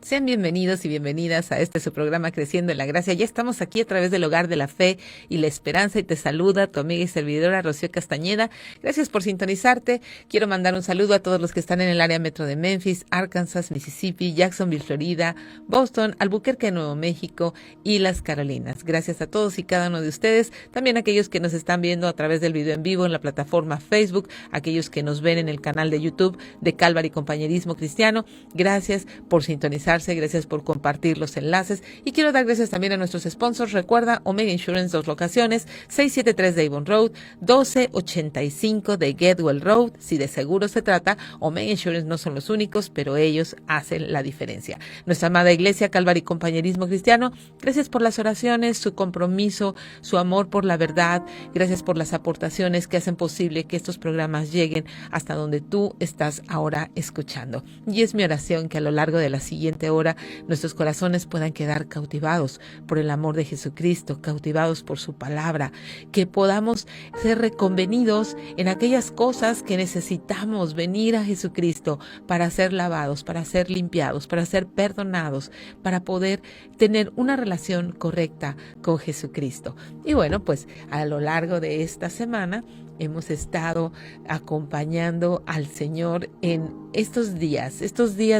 Sean bienvenidos y bienvenidas a su programa Creciendo en la Gracia. Ya estamos aquí a través del Hogar de la Fe y la Esperanza y te saluda tu amiga y servidora Rocío Castañeda. Gracias por sintonizarte. Quiero mandar un saludo a todos los que están en el área metro de Memphis, Arkansas, Mississippi, Jacksonville, Florida, Boston, Albuquerque, Nuevo México y las Carolinas. Gracias a todos y cada uno de ustedes. También a aquellos que nos están viendo a través del video en vivo en la plataforma Facebook, aquellos que nos ven en el canal de YouTube de Calvary Compañerismo Cristiano. Gracias por sintonizar. Gracias por compartir los enlaces y quiero dar gracias también a nuestros sponsors. Recuerda, Omega Insurance, 2 locaciones, 673 de Avon Road, 1285 de Getwell Road. Si de seguro se trata, Omega Insurance no son los únicos, pero ellos hacen la diferencia. Nuestra amada iglesia Calvary Compañerismo Cristiano, gracias por las oraciones, su compromiso, su amor por la verdad. Gracias por las aportaciones que hacen posible que estos programas lleguen hasta donde tú estás ahora escuchando. Y es mi oración que a lo largo de la siguiente hora nuestros corazones puedan quedar cautivados por el amor de Jesucristo, cautivados por su palabra, que podamos ser reconvenidos en aquellas cosas que necesitamos venir a Jesucristo para ser lavados, para ser limpiados, para ser perdonados, para poder tener una relación correcta con Jesucristo. Y bueno, pues a lo largo de esta semana hemos estado acompañando al Señor en estos días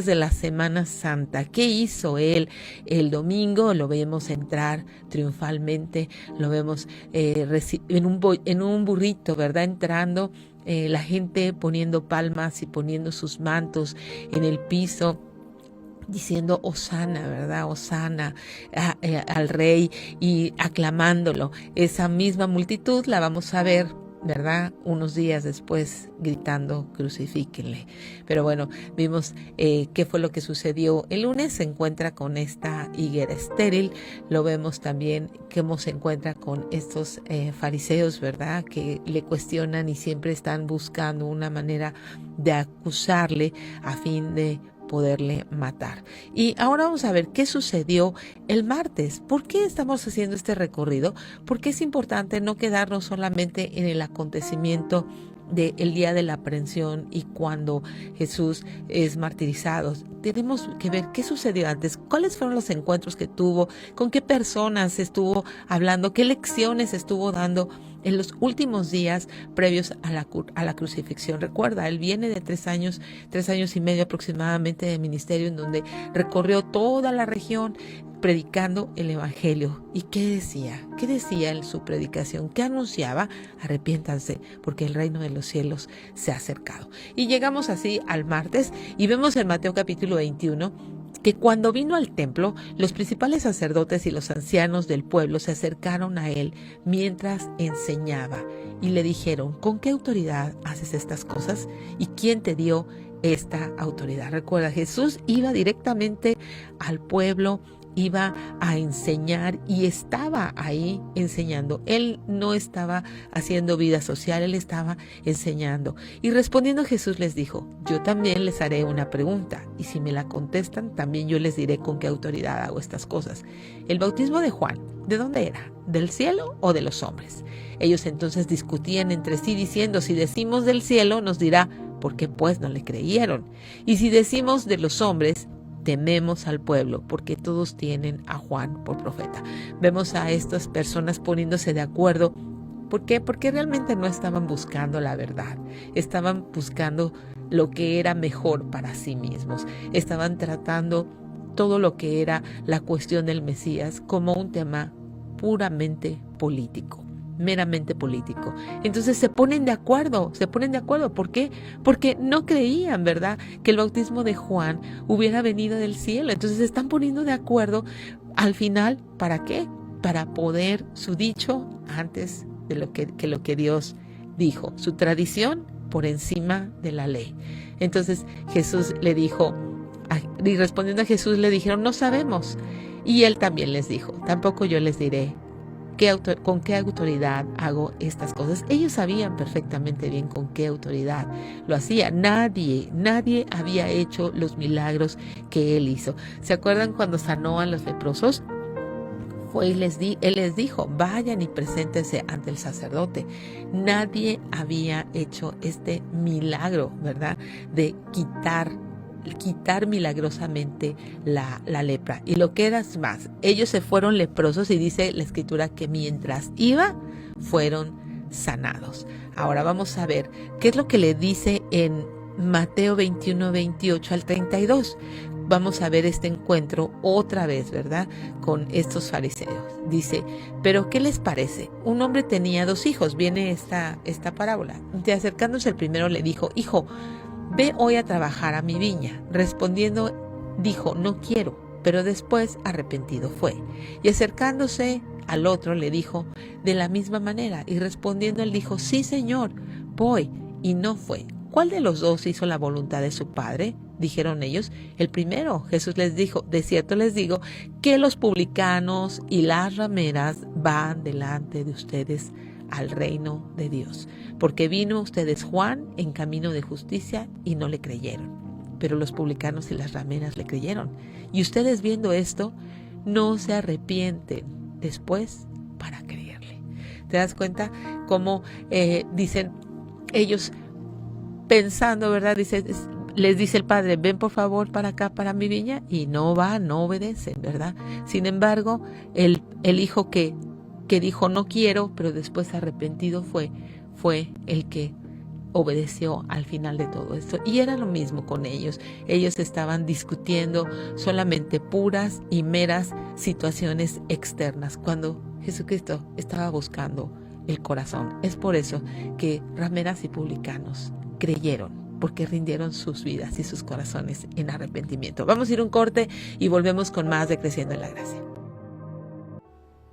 de la Semana Santa. ¿Qué hizo Él? El domingo lo vemos entrar triunfalmente, lo vemos en un burrito, ¿verdad? Entrando, la gente poniendo palmas y poniendo sus mantos en el piso, diciendo Hosana, ¿verdad? Hosana al Rey y aclamándolo. Esa misma multitud la vamos a ver, ¿verdad? Unos días después gritando crucifíquenle. Pero bueno, vimos qué fue lo que sucedió. El lunes se encuentra con esta higuera estéril. Lo vemos también cómo se encuentra con estos fariseos, ¿verdad? Que le cuestionan y siempre están buscando una manera de acusarle a fin de poderle matar. Y ahora vamos a ver qué sucedió el martes. ¿Por qué estamos haciendo este recorrido? Porque es importante no quedarnos solamente en el acontecimiento del día de la aprehensión y cuando Jesús es martirizado. Tenemos que ver qué sucedió antes, cuáles fueron los encuentros que tuvo, con qué personas estuvo hablando, qué lecciones estuvo dando en los últimos días previos a la crucifixión. Recuerda, él viene de 3 años y medio aproximadamente de ministerio, en donde recorrió toda la región predicando el evangelio. ¿Y qué decía? ¿Qué decía en su predicación? ¿Qué anunciaba? Arrepiéntanse, porque el reino de los cielos se ha acercado. Y llegamos así al martes y vemos en Mateo capítulo 21 que cuando vino al templo, los principales sacerdotes y los ancianos del pueblo se acercaron a él mientras enseñaba y le dijeron: ¿con qué autoridad haces estas cosas? ¿Y quién te dio esta autoridad? Recuerda, Jesús iba directamente al pueblo, iba a enseñar y estaba ahí enseñando. Él no estaba haciendo vida social, él estaba enseñando. Y respondiendo Jesús les dijo: yo también les haré una pregunta y si me la contestan, también yo les diré con qué autoridad hago estas cosas. El bautismo de Juan, ¿de dónde era? ¿Del cielo o de los hombres? Ellos entonces discutían entre sí diciendo: si decimos del cielo, nos dirá, ¿por qué pues no le creyeron? Y si decimos de los hombres, tememos al pueblo, porque todos tienen a Juan por profeta. Vemos a estas personas poniéndose de acuerdo. ¿Por qué? Porque realmente no estaban buscando la verdad. Estaban buscando lo que era mejor para sí mismos. Estaban tratando todo lo que era la cuestión del Mesías como un tema puramente político, meramente político. Entonces se ponen de acuerdo. ¿Por qué? Porque no creían, ¿verdad?, que el bautismo de Juan hubiera venido del cielo. Entonces se están poniendo de acuerdo al final, ¿para qué? Para poder su dicho antes de lo que Dios dijo, su tradición por encima de la ley. Entonces Jesús le dijo, y respondiendo a Jesús le dijeron: no sabemos. Y él también les dijo: tampoco yo les diré con qué autoridad hago estas cosas. Ellos sabían perfectamente bien con qué autoridad lo hacía. Nadie había hecho los milagros que él hizo. ¿Se acuerdan cuando sanó a los leprosos? Él les dijo: vayan y preséntense ante el sacerdote. Nadie había hecho este milagro, ¿verdad?, de quitar quitar milagrosamente la lepra. Y lo que era más, ellos se fueron leprosos y dice la escritura que mientras iba, fueron sanados. Ahora vamos a ver qué es lo que le dice en Mateo 21, 28 al 32. Vamos a ver este encuentro otra vez, ¿verdad? Con estos fariseos. Dice, pero ¿qué les parece? Un hombre tenía 2 hijos. Viene esta parábola. Acercándose el primero le dijo, hijo, ve hoy a trabajar a mi viña. Respondiendo, dijo, no quiero. Pero después arrepentido fue. Y acercándose al otro le dijo de la misma manera. Y respondiendo él dijo, sí, Señor, voy. Y no fue. ¿Cuál de los 2 hizo la voluntad de su padre? Dijeron ellos, el primero. Jesús les dijo, de cierto les digo, que los publicanos y las rameras van delante de ustedes al reino de Dios. Porque vino ustedes Juan en camino de justicia y no le creyeron. Pero los publicanos y las rameras le creyeron. Y ustedes viendo esto, no se arrepienten después para creerle. ¿Te das cuenta cómo dicen ellos pensando, ¿verdad? Les dice el padre, ven por favor para acá, para mi viña, y no obedecen, ¿verdad? Sin embargo, el hijo que dijo no quiero, pero después arrepentido fue el que obedeció al final de todo esto. Y era lo mismo con ellos. Ellos estaban discutiendo solamente puras y meras situaciones externas, cuando Jesucristo estaba buscando el corazón. Es por eso que rameras y publicanos creyeron, porque rindieron sus vidas y sus corazones en arrepentimiento. Vamos a ir a un corte y volvemos con más de Creciendo en la Gracia.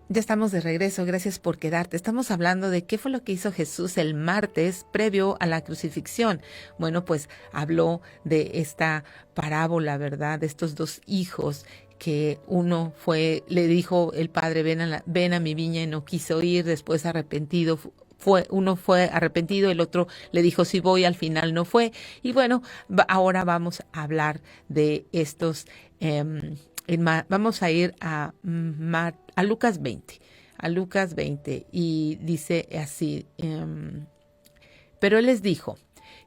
Ya estamos de regreso, gracias por quedarte. Estamos hablando de qué fue lo que hizo Jesús el martes previo a la crucifixión. Bueno, pues habló de esta parábola, ¿verdad? De estos 2 hijos que uno le dijo el padre, ven a mi viña, y no quiso ir, después arrepentido uno fue arrepentido, el otro le dijo sí voy, al final no fue. Y bueno, ahora vamos a hablar de estos, vamos a ir a Lucas 20, y dice así, pero él les dijo,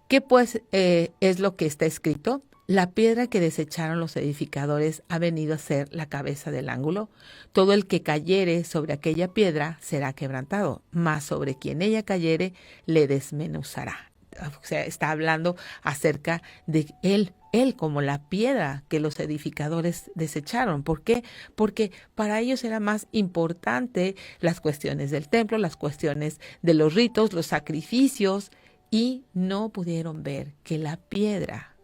¿qué pues es lo que está escrito? La piedra que desecharon los edificadores ha venido a ser la cabeza del ángulo. Todo el que cayere sobre aquella piedra será quebrantado, mas sobre quien ella cayere le desmenuzará. O sea, está hablando acerca de él como la piedra que los edificadores desecharon. ¿Por qué? Porque para ellos era más importante las cuestiones del templo, las cuestiones de los ritos, los sacrificios, y no pudieron ver que la piedra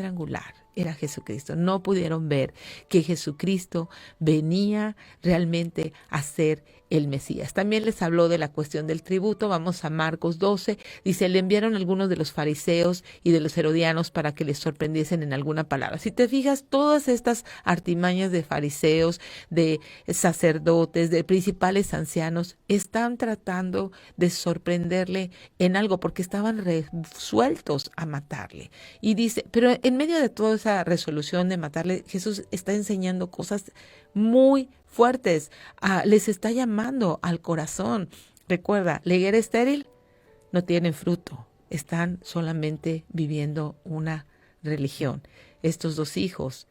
angular era Jesucristo. No pudieron ver que Jesucristo venía realmente a ser el Mesías. También les habló de la cuestión del tributo. Vamos a Marcos 12. Dice, le enviaron algunos de los fariseos y de los herodianos para que les sorprendiesen en alguna palabra. Si te fijas, todas estas artimañas de fariseos, de sacerdotes, de principales ancianos, están tratando de sorprenderle en algo porque estaban resueltos a matarle. Y dice, pero en medio de toda esa resolución de matarle, Jesús está enseñando cosas muy fuertes, les está llamando al corazón. Recuerda, la higuera estéril no tiene fruto, están solamente viviendo una religión. Estos 2 hijos,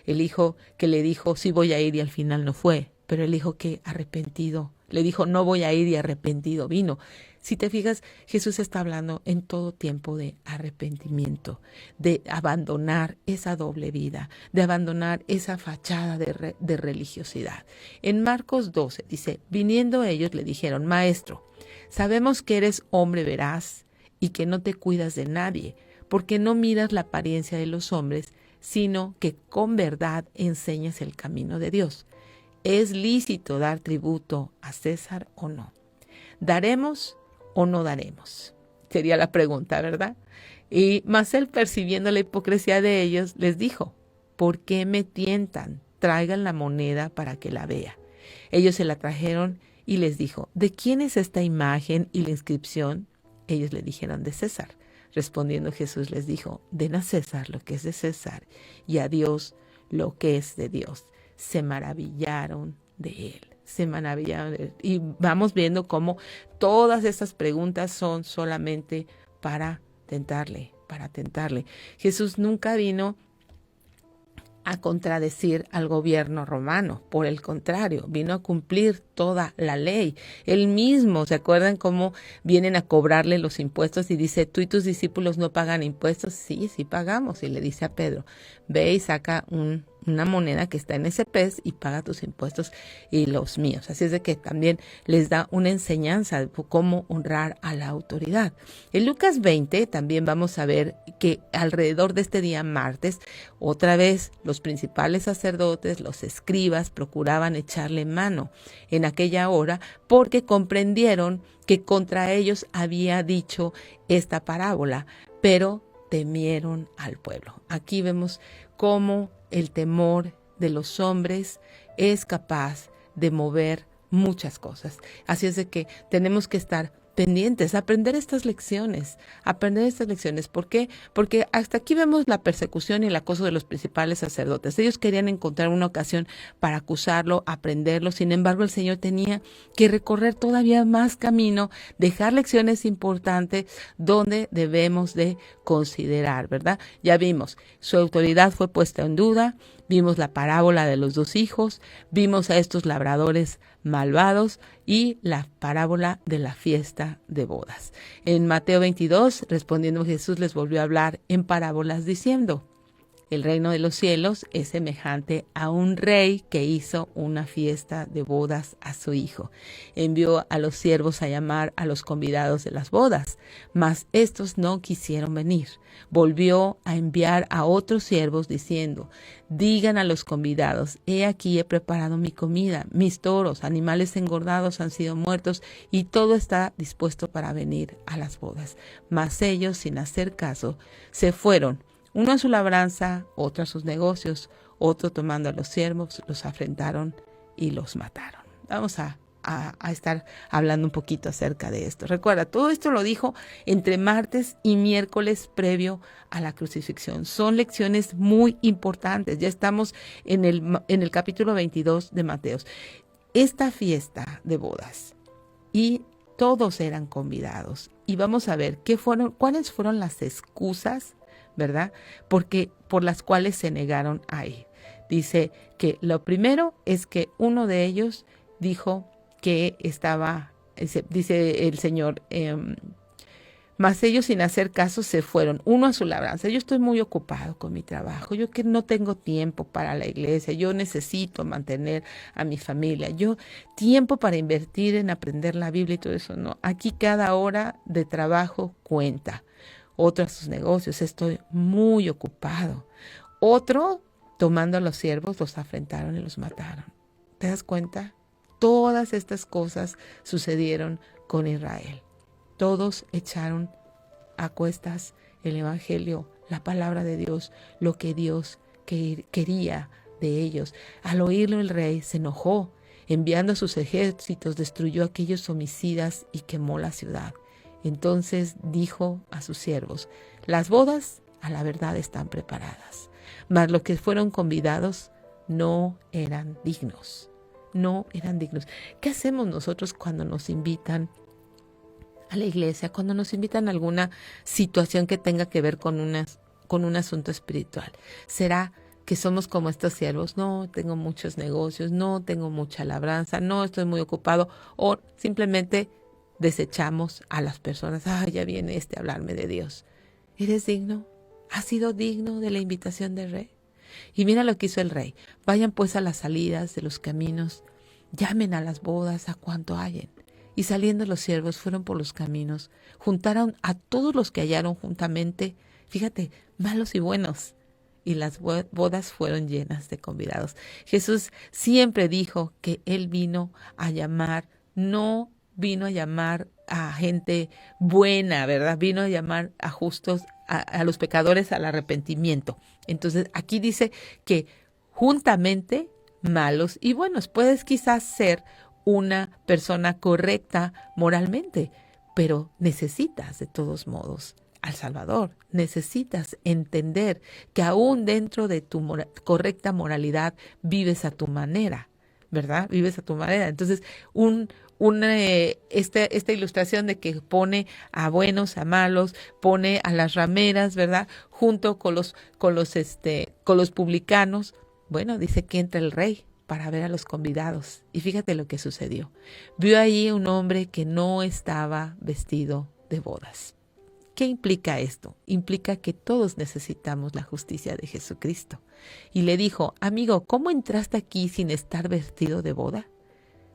el hijo que le dijo sí voy a ir y al final no fue, pero el hijo que arrepentido le dijo no voy a ir y arrepentido vino. Si te fijas, Jesús está hablando en todo tiempo de arrepentimiento, de abandonar esa doble vida, de abandonar esa fachada de religiosidad. En Marcos 12 dice, viniendo ellos le dijeron, Maestro, sabemos que eres hombre veraz y que no te cuidas de nadie, porque no miras la apariencia de los hombres, sino que con verdad enseñas el camino de Dios. ¿Es lícito dar tributo a César o no? ¿Daremos o no daremos? Sería la pregunta, ¿verdad? Y mas él, percibiendo la hipocresía de ellos, les dijo, ¿por qué me tientan? Traigan la moneda para que la vea. Ellos se la trajeron y les dijo, ¿de quién es esta imagen y la inscripción? Ellos le dijeron, de César. Respondiendo Jesús les dijo, den a César lo que es de César y a Dios lo que es de Dios. Se maravillaron de él. Y vamos viendo cómo todas estas preguntas son solamente para tentarle, para tentarle. Jesús nunca vino a contradecir al gobierno romano. Por el contrario, vino a cumplir toda la ley. Él mismo, ¿se acuerdan cómo vienen a cobrarle los impuestos? Y dice, ¿tú y tus discípulos no pagan impuestos? Sí, sí pagamos. Y le dice a Pedro, ve y saca una moneda que está en ese pez y paga tus impuestos y los míos. Así es de que también les da una enseñanza de cómo honrar a la autoridad. En Lucas 20 también vamos a ver que alrededor de este día martes, otra vez los principales sacerdotes, los escribas, procuraban echarle mano en aquella hora porque comprendieron que contra ellos había dicho esta parábola, pero temieron al pueblo. Aquí vemos cómo el temor de los hombres es capaz de mover muchas cosas. Así es de que tenemos que estar pendientes, aprender estas lecciones. ¿Por qué? Porque hasta aquí vemos la persecución y el acoso de los principales sacerdotes. Ellos querían encontrar una ocasión para acusarlo, aprenderlo. Sin embargo, el Señor tenía que recorrer todavía más camino, dejar lecciones importantes donde debemos de considerar, ¿verdad? Ya vimos, su autoridad fue puesta en duda. Vimos la parábola de los 2 hijos, vimos a estos labradores malvados y la parábola de la fiesta de bodas. En Mateo 22, respondiendo Jesús, les volvió a hablar en parábolas diciendo, el reino de los cielos es semejante a un rey que hizo una fiesta de bodas a su hijo. Envió a los siervos a llamar a los convidados de las bodas, mas estos no quisieron venir. Volvió a enviar a otros siervos diciendo, digan a los convidados, he aquí he preparado mi comida, mis toros, animales engordados han sido muertos y todo está dispuesto para venir a las bodas. Mas ellos, sin hacer caso, se fueron. Uno a su labranza, otro a sus negocios, otro tomando a los siervos, los afrentaron y los mataron. Vamos a estar hablando un poquito acerca de esto. Recuerda, todo esto lo dijo entre martes y miércoles previo a la crucifixión. Son lecciones muy importantes. Ya estamos en el capítulo 22 de Mateos. Esta fiesta de bodas y todos eran convidados. Y vamos a ver cuáles fueron las excusas, ¿verdad? Porque por las cuales se negaron a ir. Dice que lo primero es que uno de ellos dijo que estaba, dice el Señor, mas ellos sin hacer caso se fueron, uno a su labranza. Yo estoy muy ocupado con mi trabajo, yo que no tengo tiempo para la iglesia, yo necesito mantener a mi familia, yo tiempo para invertir en aprender la Biblia y todo eso, no. Aquí cada hora de trabajo cuenta. Otro a sus negocios, estoy muy ocupado. Otro, tomando a los siervos, los afrentaron y los mataron. ¿Te das cuenta? Todas estas cosas sucedieron con Israel. Todos echaron a cuestas el evangelio, la palabra de Dios, lo que Dios quería de ellos. Al oírlo el rey se enojó, enviando a sus ejércitos, destruyó a aquellos homicidas y quemó la ciudad. Entonces dijo a sus siervos, las bodas a la verdad están preparadas, mas los que fueron convidados no eran dignos. No eran dignos. ¿Qué hacemos nosotros cuando nos invitan a la iglesia, cuando nos invitan a alguna situación que tenga que ver con un asunto espiritual? ¿Será que somos como estos siervos? No, tengo muchos negocios, no tengo mucha labranza, no estoy muy ocupado, o simplemente desechamos a las personas. Ya viene a hablarme de Dios. ¿Eres digno? ¿Has sido digno de la invitación del rey? Y mira lo que hizo el rey. Vayan pues a las salidas de los caminos, llamen a las bodas a cuanto hallen. Y saliendo los siervos fueron por los caminos, juntaron a todos los que hallaron juntamente, fíjate, malos y buenos, y las bodas fueron llenas de convidados. Jesús siempre dijo que Él vino a llamar, no vino a llamar a gente buena, ¿verdad? Vino a llamar a justos, a los pecadores al arrepentimiento. Entonces aquí dice que juntamente malos y buenos. Puedes quizás ser una persona correcta moralmente, pero necesitas de todos modos al Salvador. Necesitas entender que aún dentro de tu correcta moralidad vives a tu manera. ¿verdad? Vives a tu manera. Entonces, esta ilustración de que pone a buenos, a malos, pone a las rameras, ¿verdad? Junto con los publicanos. Bueno, dice que entra el rey para ver a los convidados. Y fíjate lo que sucedió. Vio ahí un hombre que no estaba vestido de bodas. ¿Qué implica esto? Implica que todos necesitamos la justicia de Jesucristo. Y le dijo, amigo, ¿cómo entraste aquí sin estar vestido de boda?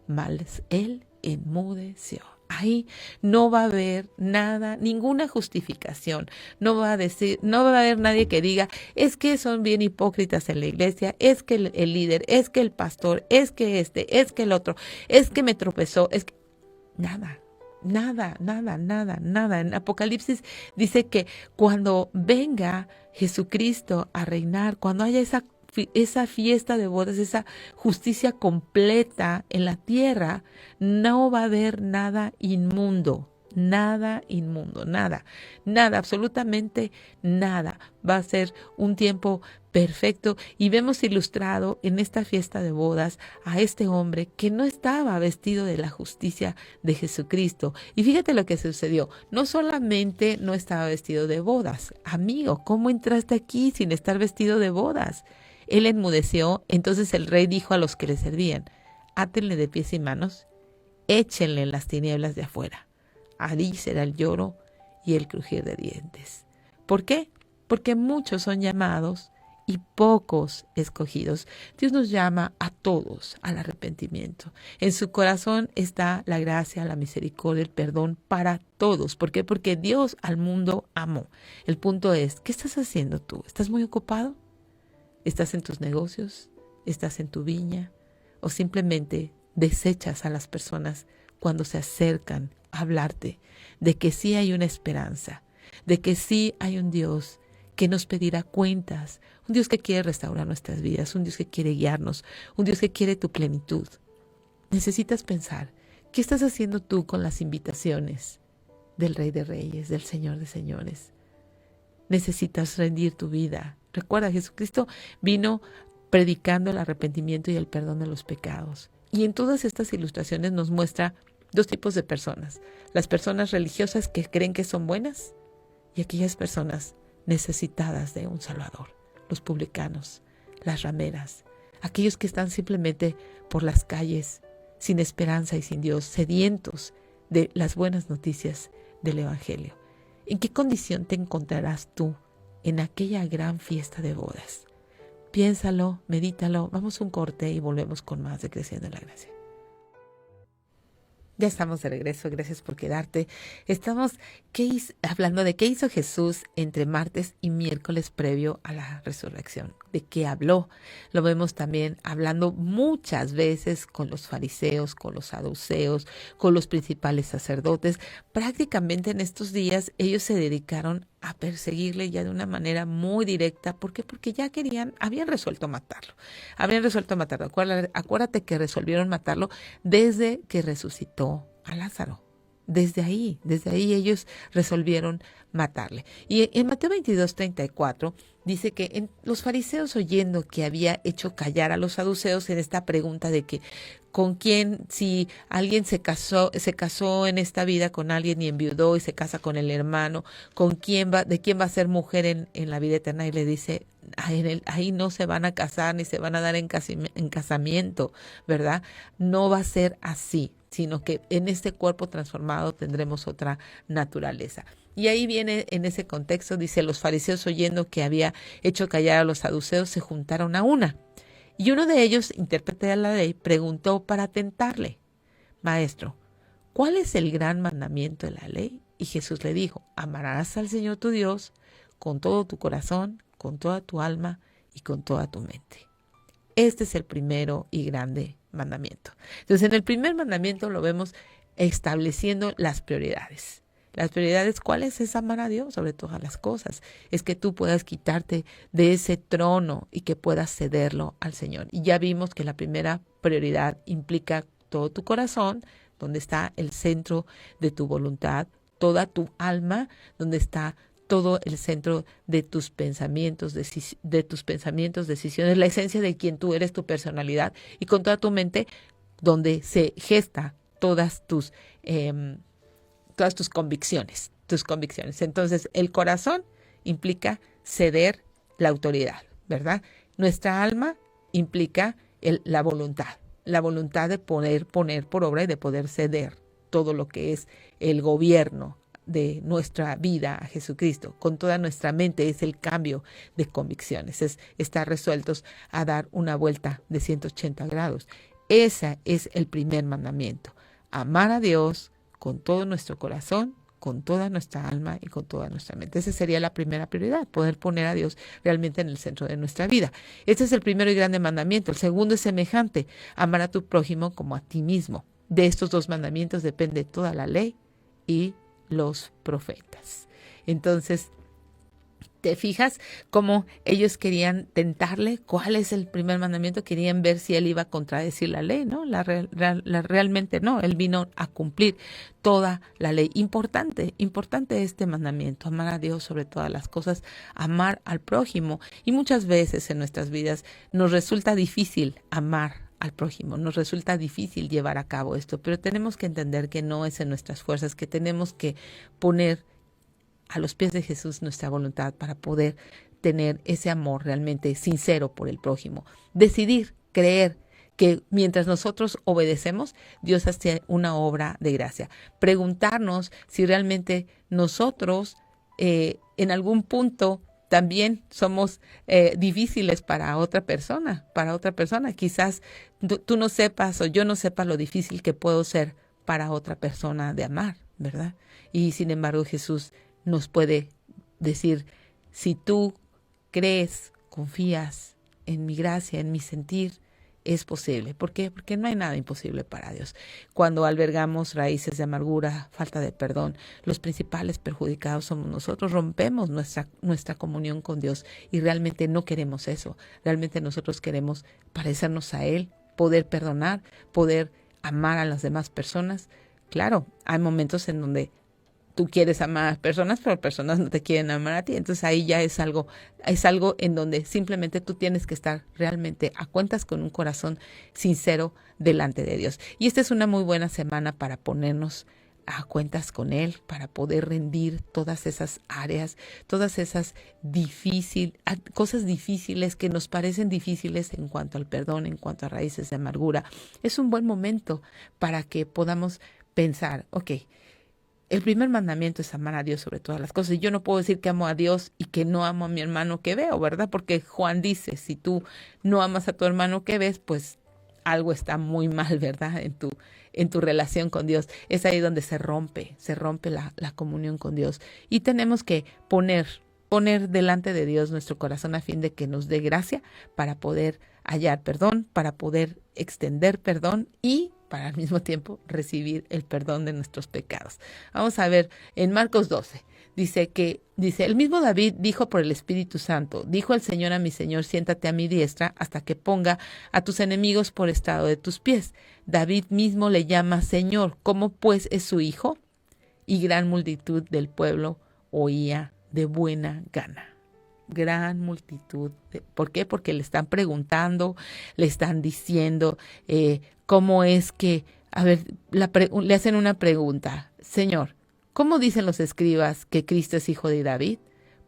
Mas él enmudeció. Ahí no va a haber nada, ninguna justificación. No va a haber nadie que diga, es que son bien hipócritas en la iglesia, es que el líder, es que el pastor, es que es que el otro, es que me tropezó, es que nada. Nada. En Apocalipsis dice que cuando venga Jesucristo a reinar, cuando haya esa fiesta de bodas, esa justicia completa en la tierra, no va a haber nada inmundo, nada, absolutamente nada. Va a ser un tiempo perfecto y vemos ilustrado en esta fiesta de bodas a este hombre que no estaba vestido de la justicia de Jesucristo. Y fíjate lo que sucedió. No solamente no estaba vestido de bodas. Amigo, ¿cómo entraste aquí sin estar vestido de bodas? Él enmudeció. Entonces el rey dijo a los que le servían, átenle de pies y manos, échenle en las tinieblas de afuera. Allí será el lloro y el crujir de dientes. ¿Por qué? Porque muchos son llamados y pocos escogidos. Dios nos llama a todos al arrepentimiento. En su corazón está la gracia, la misericordia, el perdón para todos. ¿Por qué? Porque Dios al mundo amó. El punto es, ¿qué estás haciendo tú? ¿Estás muy ocupado? ¿Estás en tus negocios? ¿Estás en tu viña? ¿O simplemente desechas a las personas cuando se acercan a hablarte de que sí hay una esperanza, de que sí hay un Dios que nos pedirá cuentas, un Dios que quiere restaurar nuestras vidas, un Dios que quiere guiarnos, un Dios que quiere tu plenitud? Necesitas pensar, ¿qué estás haciendo tú con las invitaciones del Rey de Reyes, del Señor de Señores? Necesitas rendir tu vida. Recuerda, Jesucristo vino predicando el arrepentimiento y el perdón de los pecados. Y en todas estas ilustraciones nos muestra dos tipos de personas. Las personas religiosas que creen que son buenas y aquellas personas necesitadas de un Salvador. Los publicanos, las rameras, aquellos que están simplemente por las calles sin esperanza y sin Dios, sedientos de las buenas noticias del Evangelio. ¿En qué condición te encontrarás tú en aquella gran fiesta de bodas? Piénsalo, medítalo, vamos a un corte y volvemos con más de Creciendo en la Gracia. Ya estamos de regreso, gracias por quedarte. Estamos hablando de qué hizo Jesús entre martes y miércoles previo a la resurrección. ¿De qué habló? Lo vemos también hablando muchas veces con los fariseos, con los saduceos, con los principales sacerdotes. Prácticamente en estos días ellos se dedicaron a perseguirle ya de una manera muy directa. ¿Por qué? Porque ya habían resuelto matarlo. Acuérdate que resolvieron matarlo desde que resucitó a Lázaro. Desde ahí ellos resolvieron matarle. Y en Mateo 22:34 dice que los fariseos, oyendo que había hecho callar a los saduceos en esta pregunta de que con quién, si alguien se casó en esta vida con alguien y enviudó y se casa con el hermano, de quién va a ser mujer en la vida eterna, y le dice, ahí no se van a casar ni se van a dar en casamiento, ¿verdad? No va a ser así, sino que en este cuerpo transformado tendremos otra naturaleza. Y ahí viene, en ese contexto, dice, los fariseos, oyendo que había hecho callar a los saduceos, se juntaron a una. Y uno de ellos, intérprete de la ley, preguntó para tentarle, Maestro, ¿cuál es el gran mandamiento de la ley? Y Jesús le dijo, amarás al Señor tu Dios con todo tu corazón, con toda tu alma y con toda tu mente. Este es el primero y grande mandamiento. Entonces, en el primer mandamiento lo vemos estableciendo las prioridades. Las prioridades, ¿cuáles? Es amar a Dios sobre todas las cosas. Es que tú puedas quitarte de ese trono y que puedas cederlo al Señor. Y ya vimos que la primera prioridad implica todo tu corazón, donde está el centro de tu voluntad, toda tu alma, donde está todo el centro de tus pensamientos, decisiones, la esencia de quien tú eres, tu personalidad, y con toda tu mente, donde se gesta todas tus convicciones, Entonces, el corazón implica ceder la autoridad, ¿verdad? Nuestra alma implica la voluntad de poder poner por obra y de poder ceder todo lo que es el gobierno de nuestra vida a Jesucristo. Con toda nuestra mente es el cambio de convicciones, es estar resueltos a dar una vuelta de 180 grados. Ese es el primer mandamiento: amar a Dios con todo nuestro corazón, con toda nuestra alma y con toda nuestra mente. Esa sería la primera prioridad, poder poner a Dios realmente en el centro de nuestra vida. Este es el primero y grande mandamiento. El segundo es semejante: amar a tu prójimo como a ti mismo. De estos dos mandamientos depende toda la ley y los profetas. Entonces, ¿te fijas cómo ellos querían tentarle? ¿Cuál es el primer mandamiento? Querían ver si él iba a contradecir la ley, ¿no? Realmente no, él vino a cumplir toda la ley. Importante este mandamiento: amar a Dios sobre todas las cosas, amar al prójimo. Y muchas veces en nuestras vidas nos resulta difícil amar al prójimo, nos resulta difícil llevar a cabo esto, pero tenemos que entender que no es en nuestras fuerzas, que tenemos que poner a los pies de Jesús nuestra voluntad para poder tener ese amor realmente sincero por el prójimo. Decidir, creer que mientras nosotros obedecemos, Dios hace una obra de gracia. Preguntarnos si realmente nosotros en algún punto también somos difíciles para otra persona. Quizás tú no sepas o yo no sepa lo difícil que puedo ser para otra persona de amar, ¿verdad? Y sin embargo Jesús nos puede decir: si tú crees, confías en mi gracia, en mi sentir, es posible. ¿Por qué? Porque no hay nada imposible para Dios. Cuando albergamos raíces de amargura, falta de perdón, los principales perjudicados somos nosotros. Rompemos nuestra comunión con Dios y realmente no queremos eso. Realmente nosotros queremos parecernos a Él, poder perdonar, poder amar a las demás personas. Claro, hay momentos en donde tú quieres amar a personas, pero personas no te quieren amar a ti. Entonces ahí ya es algo en donde simplemente tú tienes que estar realmente a cuentas con un corazón sincero delante de Dios. Y esta es una muy buena semana para ponernos a cuentas con Él, para poder rendir todas esas áreas, todas esas cosas difíciles que nos parecen difíciles en cuanto al perdón, en cuanto a raíces de amargura. Es un buen momento para que podamos pensar: ok, el primer mandamiento es amar a Dios sobre todas las cosas. Y yo no puedo decir que amo a Dios y que no amo a mi hermano que veo, ¿verdad? Porque Juan dice: si tú no amas a tu hermano que ves, pues algo está muy mal, ¿verdad? En tu relación con Dios. Es ahí donde se rompe la comunión con Dios. Y tenemos que poner delante de Dios nuestro corazón a fin de que nos dé gracia para poder hallar perdón, para poder extender perdón y para al mismo tiempo recibir el perdón de nuestros pecados. Vamos a ver en Marcos 12. Dice, el mismo David dijo por el Espíritu Santo: dijo el Señor a mi Señor, siéntate a mi diestra hasta que ponga a tus enemigos por estrado de tus pies. David mismo le llama Señor. ¿Cómo pues es su hijo? Y gran multitud del pueblo oía de buena gana. Gran multitud. ¿Por qué? Porque le están preguntando, le están diciendo cómo es que, le hacen una pregunta: Señor, ¿cómo dicen los escribas que Cristo es hijo de David?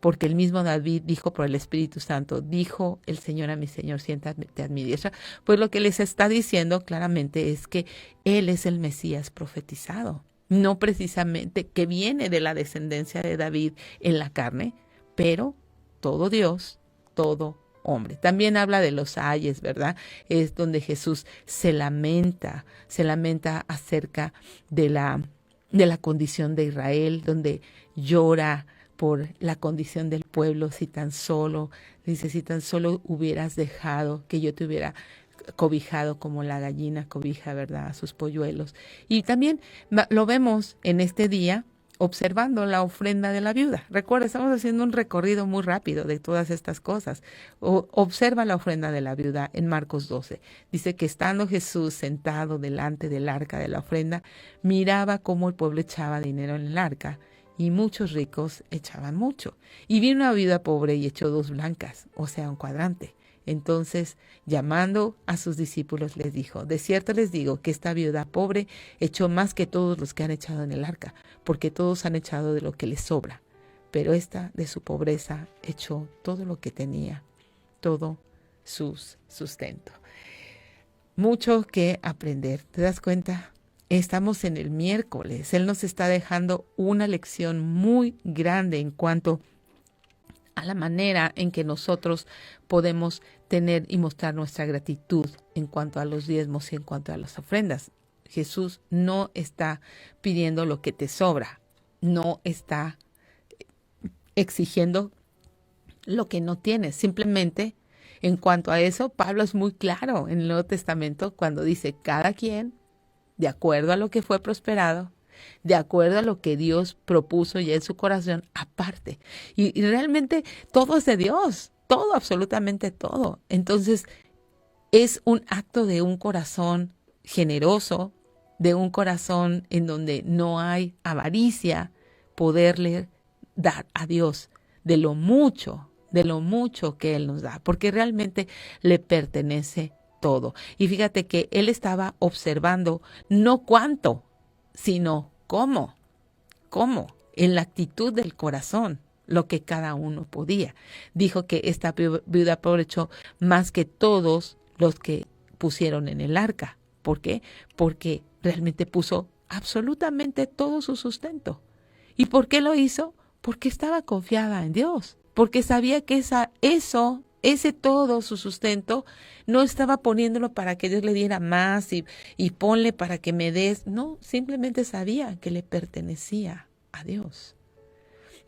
Porque el mismo David dijo por el Espíritu Santo: dijo el Señor a mi Señor, siéntate a mi diestra. Pues lo que les está diciendo claramente es que Él es el Mesías profetizado, no precisamente que viene de la descendencia de David en la carne, pero todo Dios, todo hombre. También habla de los ayes, ¿verdad? Es donde Jesús se lamenta acerca de la condición de Israel, donde llora por la condición del pueblo. Si tan solo hubieras dejado que yo te hubiera cobijado como la gallina cobija, ¿verdad?, a sus polluelos. Y también lo vemos en este día observando la ofrenda de la viuda. Recuerda, estamos haciendo un recorrido muy rápido de todas estas cosas. Observa la ofrenda de la viuda en Marcos 12. Dice que estando Jesús sentado delante del arca de la ofrenda, miraba cómo el pueblo echaba dinero en el arca y muchos ricos echaban mucho. Y vino una viuda pobre y echó 2 blancas, o sea, un cuadrante. Entonces, llamando a sus discípulos, les dijo: de cierto les digo que esta viuda pobre echó más que todos los que han echado en el arca, porque todos han echado de lo que les sobra. Pero esta de su pobreza echó todo lo que tenía, todo su sustento. Mucho que aprender. ¿Te das cuenta? Estamos en el miércoles. Él nos está dejando una lección muy grande en cuanto a la manera en que nosotros podemos tener y mostrar nuestra gratitud en cuanto a los diezmos y en cuanto a las ofrendas. Jesús no está pidiendo lo que te sobra, no está exigiendo lo que no tienes. Simplemente, en cuanto a eso, Pablo es muy claro en el Nuevo Testamento cuando dice: cada quien, de acuerdo a lo que fue prosperado, de acuerdo a lo que Dios propuso ya en su corazón, aparte. Y realmente todo es de Dios, todo, absolutamente todo. Entonces, es un acto de un corazón generoso, de un corazón en donde no hay avaricia, poderle dar a Dios de lo mucho que Él nos da, porque realmente le pertenece todo. Y fíjate que Él estaba observando no cuánto, sino cómo, en la actitud del corazón, lo que cada uno podía. Dijo que esta viuda pobre echó más que todos los que pusieron en el arca. ¿Por qué? Porque realmente puso absolutamente todo su sustento. ¿Y por qué lo hizo? Porque estaba confiada en Dios, porque sabía que ese todo su sustento, no estaba poniéndolo para que Dios le diera más y ponle para que me des. No, simplemente sabía que le pertenecía a Dios.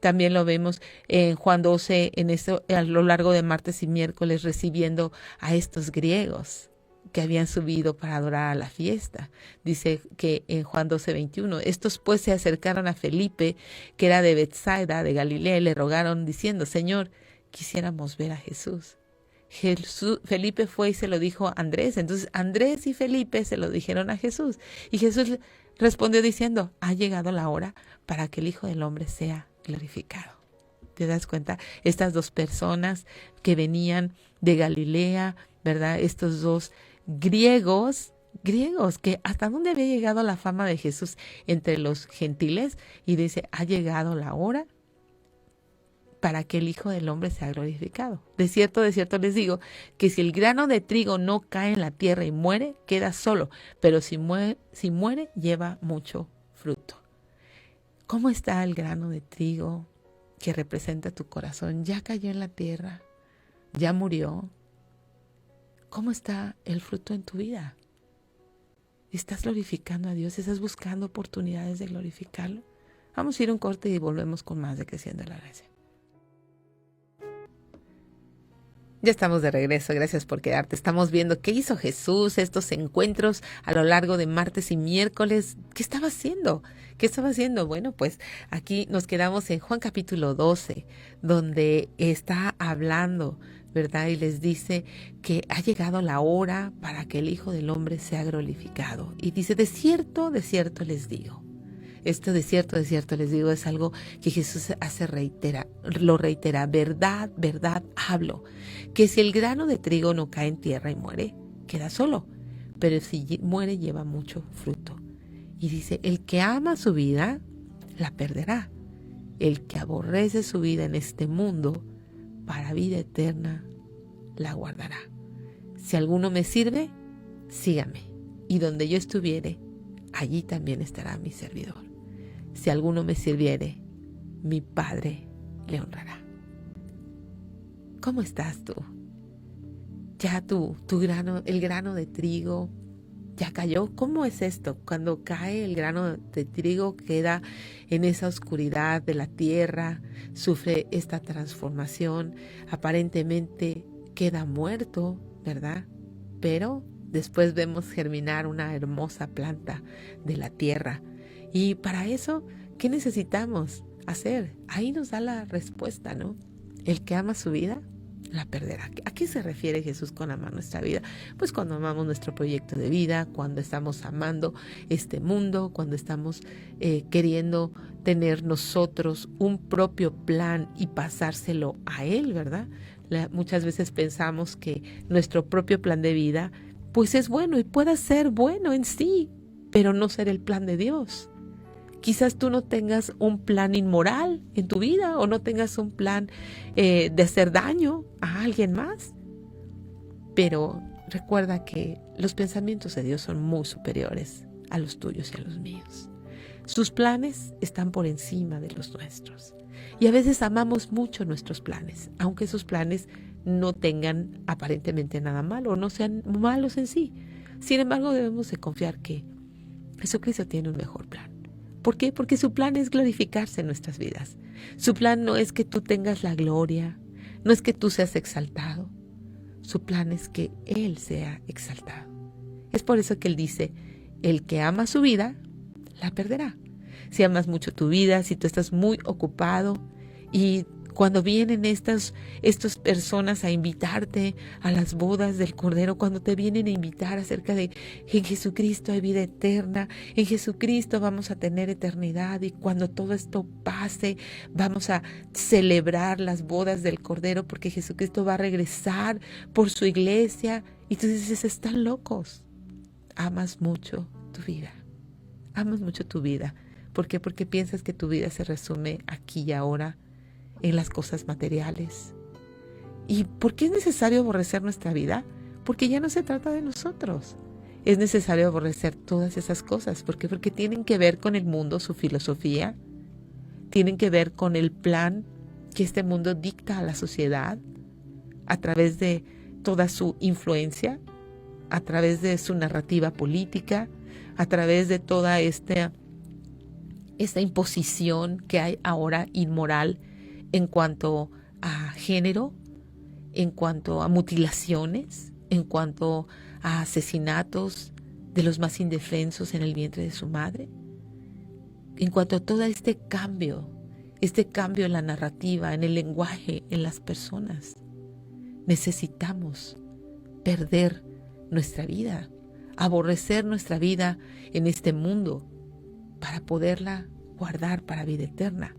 También lo vemos en Juan 12, a lo largo de martes y miércoles, recibiendo a estos griegos que habían subido para adorar a la fiesta. Dice que en Juan 12:21, estos pues se acercaron a Felipe, que era de Betsaida, de Galilea, y le rogaron diciendo: Señor, quisiéramos ver a Jesús. Felipe fue y se lo dijo a Andrés. Entonces Andrés y Felipe se lo dijeron a Jesús. Y Jesús respondió diciendo: ha llegado la hora para que el Hijo del Hombre sea glorificado. ¿Te das cuenta? Estas 2 personas que venían de Galilea, ¿verdad? Estos 2 griegos, que hasta dónde había llegado la fama de Jesús entre los gentiles. Y dice: ha llegado la hora para que el Hijo del Hombre sea glorificado. De cierto les digo, que si el grano de trigo no cae en la tierra y muere, queda solo, pero si muere, lleva mucho fruto. ¿Cómo está el grano de trigo que representa tu corazón? ¿Ya cayó en la tierra? ¿Ya murió? ¿Cómo está el fruto en tu vida? ¿Estás glorificando a Dios? ¿Estás buscando oportunidades de glorificarlo? Vamos a ir a un corte y volvemos con más de Creciendo en la Gracia. Ya estamos de regreso, gracias por quedarte. Estamos viendo qué hizo Jesús, estos encuentros a lo largo de martes y miércoles. ¿Qué estaba haciendo? Bueno, pues aquí nos quedamos en Juan capítulo 12, donde está hablando, ¿verdad? Y les dice que ha llegado la hora para que el Hijo del Hombre sea glorificado. Y dice: de cierto les digo. Esto de cierto les digo es algo que Jesús lo reitera. Verdad hablo. Que si el grano de trigo no cae en tierra y muere, queda solo. Pero si muere, lleva mucho fruto. Y dice: el que ama su vida, la perderá. El que aborrece su vida en este mundo, para vida eterna, la guardará. Si alguno me sirve, sígame. Y donde yo estuviere, allí también estará mi servidor. Si alguno me sirviere, mi Padre le honrará. ¿Cómo estás tú? Ya el grano de trigo, ya cayó. ¿Cómo es esto? Cuando cae el grano de trigo, queda en esa oscuridad de la tierra, sufre esta transformación, aparentemente queda muerto, ¿verdad? Pero después vemos germinar una hermosa planta de la tierra. Y para eso, ¿qué necesitamos hacer? Ahí nos da la respuesta, ¿no? El que ama su vida, la perderá. ¿A qué se refiere Jesús con amar nuestra vida? Pues cuando amamos nuestro proyecto de vida, cuando estamos amando este mundo, cuando estamos queriendo tener nosotros un propio plan y pasárselo a Él, ¿verdad? Muchas veces pensamos que nuestro propio plan de vida pues es bueno y pueda ser bueno en sí, pero no ser el plan de Dios. Quizás tú no tengas un plan inmoral en tu vida o no tengas un plan de hacer daño a alguien más. Pero recuerda que los pensamientos de Dios son muy superiores a los tuyos y a los míos. Sus planes están por encima de los nuestros. Y a veces amamos mucho nuestros planes, aunque esos planes no tengan aparentemente nada malo o no sean malos en sí. Sin embargo, debemos de confiar que Jesucristo tiene un mejor plan. ¿Por qué? Porque su plan es glorificarse en nuestras vidas. Su plan no es que tú tengas la gloria, no es que tú seas exaltado. Su plan es que Él sea exaltado. Es por eso que Él dice, el que ama su vida, la perderá. Si amas mucho tu vida, si tú estás muy ocupado y cuando vienen estas personas a invitarte a las bodas del Cordero, cuando te vienen a invitar acerca de en Jesucristo hay vida eterna, en Jesucristo vamos a tener eternidad y cuando todo esto pase vamos a celebrar las bodas del Cordero porque Jesucristo va a regresar por su iglesia y tú dices, están locos. Amas mucho tu vida, amas mucho tu vida. ¿Por qué? Porque piensas que tu vida se resume aquí y ahora en las cosas materiales. ¿Y por qué es necesario aborrecer nuestra vida? Porque ya no se trata de nosotros. Es necesario aborrecer todas esas cosas. ¿Por qué? Porque tienen que ver con el mundo, su filosofía. Tienen que ver con el plan que este mundo dicta a la sociedad a través de toda su influencia, a través de su narrativa política, a través de toda esta imposición que hay ahora inmoral en cuanto a género, en cuanto a mutilaciones, en cuanto a asesinatos de los más indefensos en el vientre de su madre, en cuanto a todo este cambio en la narrativa, en el lenguaje, en las personas. Necesitamos perder nuestra vida, aborrecer nuestra vida en este mundo para poderla guardar para vida eterna.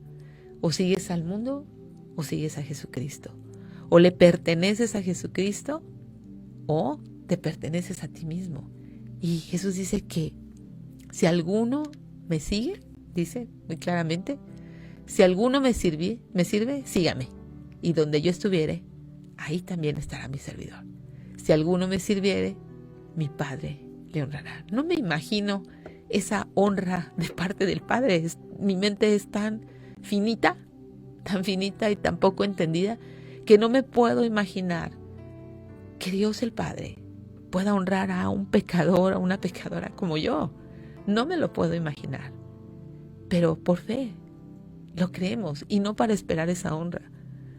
O sigues al mundo o sigues a Jesucristo. O le perteneces a Jesucristo o te perteneces a ti mismo. Y Jesús dice que si alguno me sigue, dice muy claramente, si alguno me sirve, sígame. Y donde yo estuviere, ahí también estará mi servidor. Si alguno me sirviere, mi Padre le honrará. No me imagino esa honra de parte del Padre. Mi mente es tan finita y tan poco entendida, que no me puedo imaginar que Dios el Padre pueda honrar a un pecador, a una pecadora como yo. No me lo puedo imaginar. Pero por fe lo creemos y no para esperar esa honra,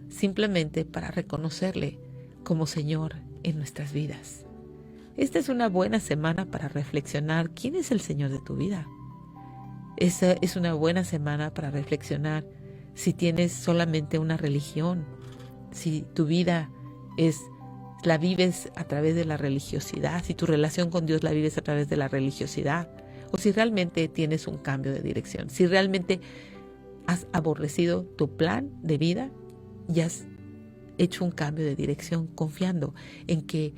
simplemente para reconocerle como Señor en nuestras vidas. Esta es una buena semana para reflexionar quién es el Señor de tu vida. Esa es una buena semana para reflexionar si tienes solamente una religión, si tu vida la vives a través de la religiosidad, si tu relación con Dios la vives a través de la religiosidad, o si realmente tienes un cambio de dirección, si realmente has aborrecido tu plan de vida y has hecho un cambio de dirección confiando en que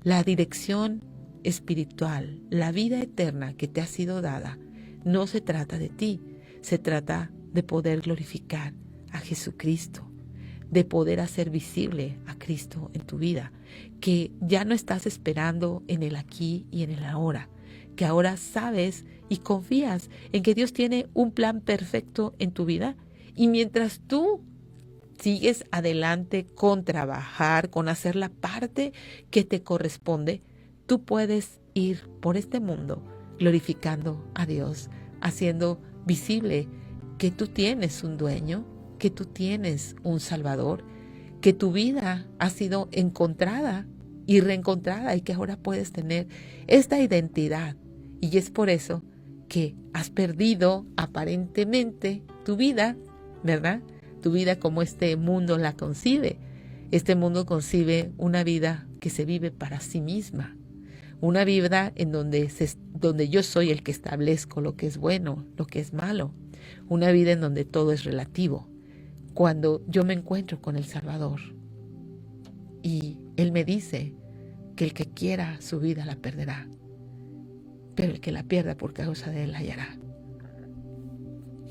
la dirección espiritual, la vida eterna que te ha sido dada, no se trata de ti, se trata de poder glorificar a Jesucristo, de poder hacer visible a Cristo en tu vida, que ya no estás esperando en el aquí y en el ahora, que ahora sabes y confías en que Dios tiene un plan perfecto en tu vida y mientras tú sigues adelante con trabajar, con hacer la parte que te corresponde, tú puedes ir por este mundo glorificando a Dios, haciendo visible que tú tienes un dueño, que tú tienes un Salvador, que tu vida ha sido encontrada y reencontrada y que ahora puedes tener esta identidad. Y es por eso que has perdido aparentemente tu vida, ¿verdad? Tu vida como este mundo la concibe. Este mundo concibe una vida que se vive para sí misma, una vida en donde yo soy el que establezco lo que es bueno, lo que es malo, una vida en donde todo es relativo. Cuando yo me encuentro con el Salvador y Él me dice que el que quiera su vida la perderá, pero el que la pierda por causa de Él la hallará.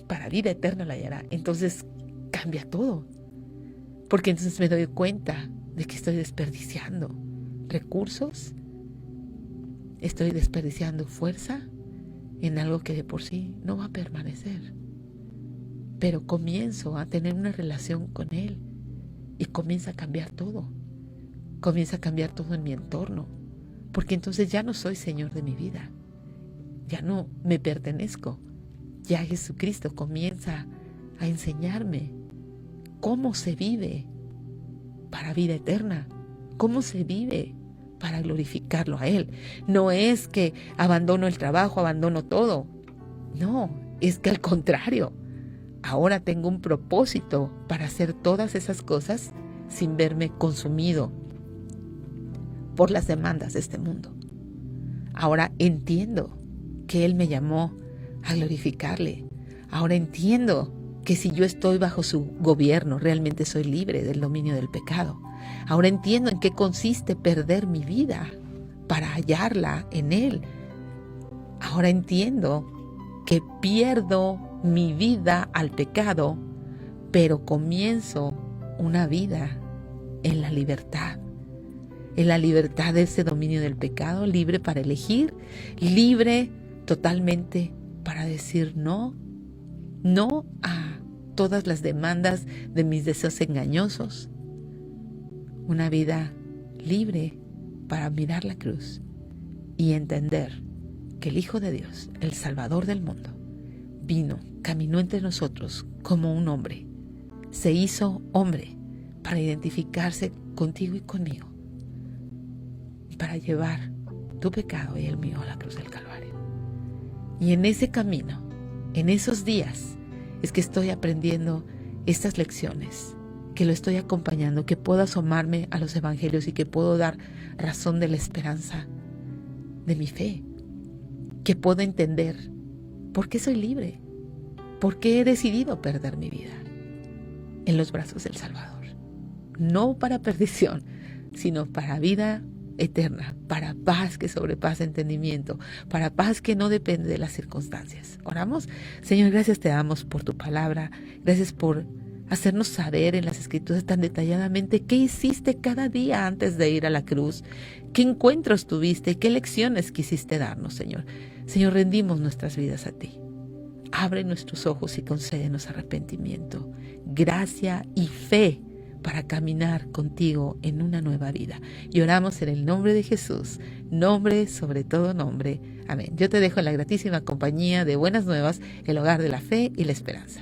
Para vida eterna la hallará. Entonces cambia todo. Porque entonces me doy cuenta de que estoy desperdiciando recursos, estoy desperdiciando fuerza en algo que de por sí no va a permanecer. Pero comienzo a tener una relación con Él y comienza a cambiar todo. Comienza a cambiar todo en mi entorno. Porque entonces ya no soy Señor de mi vida. Ya no me pertenezco. Ya Jesucristo comienza a enseñarme cómo se vive para vida eterna, cómo se vive para glorificarlo a Él. No es que abandono el trabajo, abandono todo. No, es que al contrario, ahora tengo un propósito para hacer todas esas cosas sin verme consumido por las demandas de este mundo. Ahora entiendo que Él me llamó a glorificarle. Ahora entiendo que si yo estoy bajo su gobierno, realmente soy libre del dominio del pecado. Ahora entiendo en qué consiste perder mi vida para hallarla en Él. Ahora entiendo que pierdo mi vida al pecado, pero comienzo una vida en la libertad de ese dominio del pecado, libre para elegir, libre totalmente para decir no a todas las demandas de mis deseos engañosos. Una vida libre para mirar la cruz y entender que el Hijo de Dios, el Salvador del mundo, vino, caminó entre nosotros como un hombre, se hizo hombre para identificarse contigo y conmigo, para llevar tu pecado y el mío a la cruz del Calvario. Y en ese camino, en esos días, es que estoy aprendiendo estas lecciones, que lo estoy acompañando, que puedo asomarme a los evangelios y que puedo dar razón de la esperanza de mi fe, que puedo entender por qué soy libre, por qué he decidido perder mi vida en los brazos del Salvador. No para perdición, sino para vida eterna, para paz que sobrepasa entendimiento, para paz que no depende de las circunstancias. Oramos. Señor, gracias te damos por tu palabra, gracias por hacernos saber en las Escrituras tan detalladamente qué hiciste cada día antes de ir a la cruz, qué encuentros tuviste, qué lecciones quisiste darnos, Señor. Señor, rendimos nuestras vidas a ti. Abre nuestros ojos y concédenos arrepentimiento, gracia y fe para caminar contigo en una nueva vida. Y oramos en el nombre de Jesús, nombre sobre todo nombre. Amén. Yo te dejo en la gratísima compañía de Buenas Nuevas, el hogar de la fe y la esperanza.